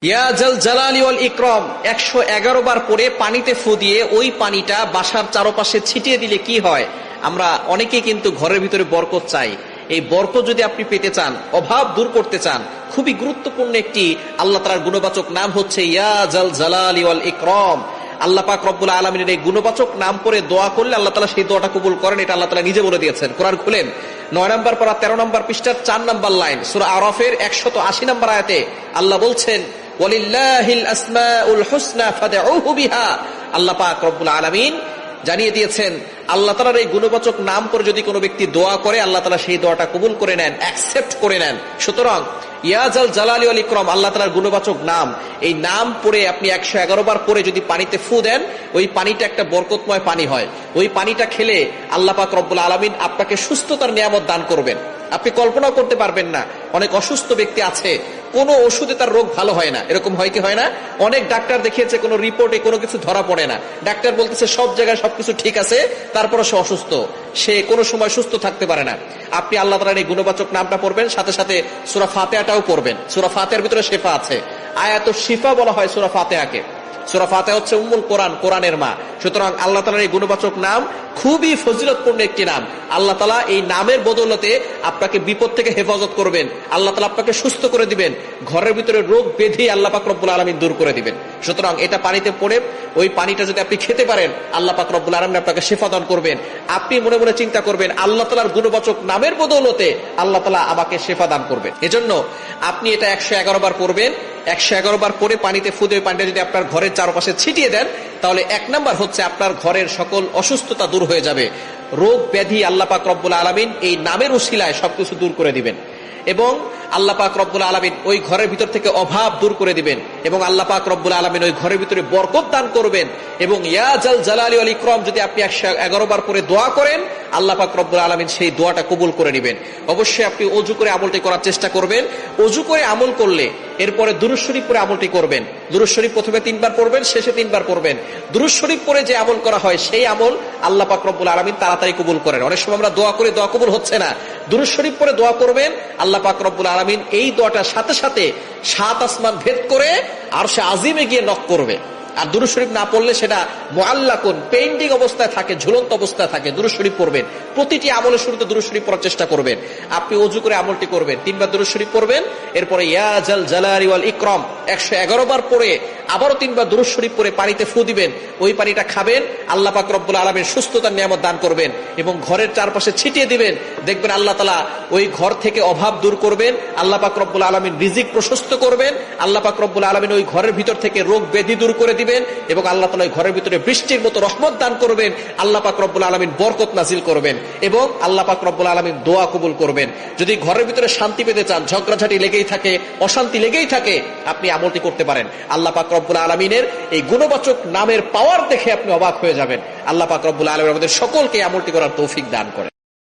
ইয়া জাল জালালি ওয়াল ইকরাম 111 বার পরে পানিতে ফু দিয়ে ওই পানিটা বাসার চারপাশে ছিটিয়ে দিলে কি হয়? আমরা অনেকেই কিন্তু ঘরের ভিতরে বরকত চাই। এই বরকত যদি আপনি পেতে চান, অভাব দূর করতে চান, খুবই গুরুত্বপূর্ণ একটি আল্লাহ তাআলার গুণবাচক নাম হচ্ছে ইয়া জাল জালালি ওয়াল ইকরাম। আল্লাহ পাক রব্বুল আলামিনের এই গুণবাচক নাম করে দোয়া করলে আল্লাহ তাআলা সেই দোয়াটা কবুল করেন। এটা আল্লাহ তাআলা নিজে বলে দিয়েছেন। কোরআন খুলেন 9 নম্বর পারা 13 নম্বর পৃষ্ঠার 4 নম্বর লাইন, সূরা আরাফের 180 নম্বর আয়াতে আল্লাহ বলছেন ওয়ালিল্লাহিল আসমাউল হুসনা ফাদউহু বিহা। আল্লাহ পাক রব্বুল আলামিন জানিয়ে দিয়েছেন আল্লাহ তাআলার এই গুণবাচক নাম করে যদি কোনো ব্যক্তি দোয়া করে আল্লাহ তাআলা সেই দোয়াটা কবুল করে নেন, অ্যাকসেপ্ট করে নেন। সুতরাং ইয়া জাল জালালি ওয়াল ইকরাম আল্লাহ তাআলার গুণবাচক নাম, এই নাম পড়ে আপনি 111 বার পরে যদি পানিতে ফু দেন, ওই পানিটা একটা বরকতময় পানি হয়। ওই পানিটা খেলে আল্লাহ পাক রব্বুল আলামিন আপনাকে সুস্থতার নিয়ামত দান করবেন। আপনি কল্পনাও করতে পারবেন না, অনেক অসুস্থ ব্যক্তি আছে, কোনো ওষুধে তার রোগ ভালো হয় না। এরকম হয় কি হয় না? অনেক ডাক্তার দেখিয়েছে, কোনো রিপোর্টে কোনো কিছু ধরা পড়ে না। ডাক্তার বলতেছে সব জায়গায় সবকিছু ঠিক আছে, তারপরে সে অসুস্থ, সে কোনো সময় সুস্থ থাকতে পারে না। আপনি আল্লাহ তাআলার এই গুণবাচক নামটা পড়বেন, সাথে সাথে সূরা ফাতিহাটাও পড়বেন। সূরা ফাতিহার ভিতরে শিফা আছে, আয়াতুশ শিফা বলা হয় সূরা ফাতিহাকে। সূরা ফাতিহা হচ্ছে উম্মুল কোরআন, কোরআনের মা। সুতরাং আল্লাহ তাআলার এই গুণবাচক নাম খুবই ফজিলতপূর্ণ একটি নাম। আল্লাহ তাআলা এই নামের বদৌলতে আপনাকে বিপদ থেকে হেফাজত করবেন, আল্লাহ তাআলা আপনাকে সুস্থ করে দিবেন, ঘরের ভিতরে রোগ ব্যাধি আল্লাহ পাক রব্বুল আলামিন দূর করে দিবেন। সুতরাং এটা পানিতে পড়ে ওই পানিটা যদি আপনি খেতে পারেন, আল্লাহ পাক রব্বুল আলামিন আপনাকে শিফা দান করবেন। আপনি মনে মনে চিন্তা করবেন আল্লাহ তাআলার গুণবাচক নামের বদৌলতে আল্লাহ তাআলা আমাকে শিফা দান করবেন। এজন্য আপনি এটা 111 বার পড়বেন। 111 বার পরে পানিতে ফু দিয়ে পানিটা যদি আপনার ঘরের চারপাশে ছিটিয়ে দেন, তাহলে 1 নাম্বার হচ্ছে আপনার ঘরের সকল অসুস্থতা দূর হয়ে যাবে। রোগ ব্যাধি আল্লাহ পাক রব্বুল আলামিন এই নামের উসিলায় সবকিছু দূর করে দিবেন, এবং আল্লাহ পাক রব্বুল আলামিন ওই ঘরের ভিতর থেকে অভাব দূর করে দিবেন, এবং আল্লাহ পাক রব্বুল আলামিন ওই ঘরের ভিতরে বরকত দান করবেন। এবং ইয়া জাল জালালি ওয়াল ইকরাম যদি আপনি 111 বার পরে দোয়া করেন, আল্লাহ পাক রব্বুল আলামিন সেই দোয়াটা কবুল করে নেবেন। অবশ্যই আপনি ওযু করে আমলটি করার চেষ্টা করবেন। ওযু করে আমল করলে এরপরে দুরূদ শরীফ পড়ে আমলটি করবেন। দুরূদ শরীফ প্রথমে 3 বার পড়বেন, শেষে 3 বার পড়বেন। দুরূদ শরীফ পড়ে যে আমল করা হয় সেই আমল আল্লাহ পাক রব্বুল আলামিন তাড়াতাড়ি কবুল করেন। অনেক সময় আমরা দোয়া করে দোয়া কবুল হচ্ছে না, দুরূদ শরীফ পড়ে দোয়া করবেন, আল্লাহ পাক রব্বুল আলামিন এই দোয়াটার সাথে সাথে 7 আসমান ভেদ করে আরশে আজিমে গিয়ে নক করবে। আর দুরূদ শরীফ না পড়লে সেটা মুআল্লাকুন, পেন্ডিং অবস্থায় থাকে, ঝুলন্ত অবস্থায় থাকে। দুরূদ শরীফ পড়বেন, প্রতিটি আমলের শুরুতে দুরূদ শরীফ পড়ার চেষ্টা করবেন। আপনি ওযু করে আমলটি করবেন, 3 বার দুরূদ শরীফ পড়বেন, এরপরে ইয়া জাল জালালি ওয়াল ইকরাম 111 বার পড়ে আবারও 3 বার দুরূদ শরীফ পড়ে পানিতে ফু দিবেন। ওই পানিটা খাবেন, আল্লাহ পাক রব্বুল আলামিন সুস্থতার নিয়ামত দান করবেন, এবং ঘরের চারপাশে ছিটিয়ে দিবেন। দেখবেন আল্লাহ তাআলা ওই ঘর থেকে অভাব দূর করবেন, আল্লাহ পাক রব্বুল আলামিন রিজিক প্রশস্ত করবেন, আল্লাহ পাক রব্বুল আলামিন ওই ঘরের ভিতর থেকে রোগ ব্যাধি দূর করে দিবেন, এবং আল্লাহ তাআলা ঘরের ভিতরে বৃষ্টির মতো রহমত দান করবেন, আল্লাহ পাক রব্বুল আলামিন বরকত নাজিল করবেন, এবং আল্লাহ পাক রব্বুল আলামিন দোয়া কবুল করবেন। যদি ঘরের ভিতরে শান্তি পেতে চান, ঝগড়াঝাটি লেগেই থাকে, অশান্তি লেগেই থাকে, আপনি আমলটি করতে পারেন। আল্লাহ পাক রব্বুল আলামিনের এই গুণবাচক নামের পাওয়ার দেখে আপনি অবাক হয়ে যাবেন। আল্লাহ পাক রব্বুল আলামিন আমাদের সকলকে আমলটি করার তৌফিক দান করেন।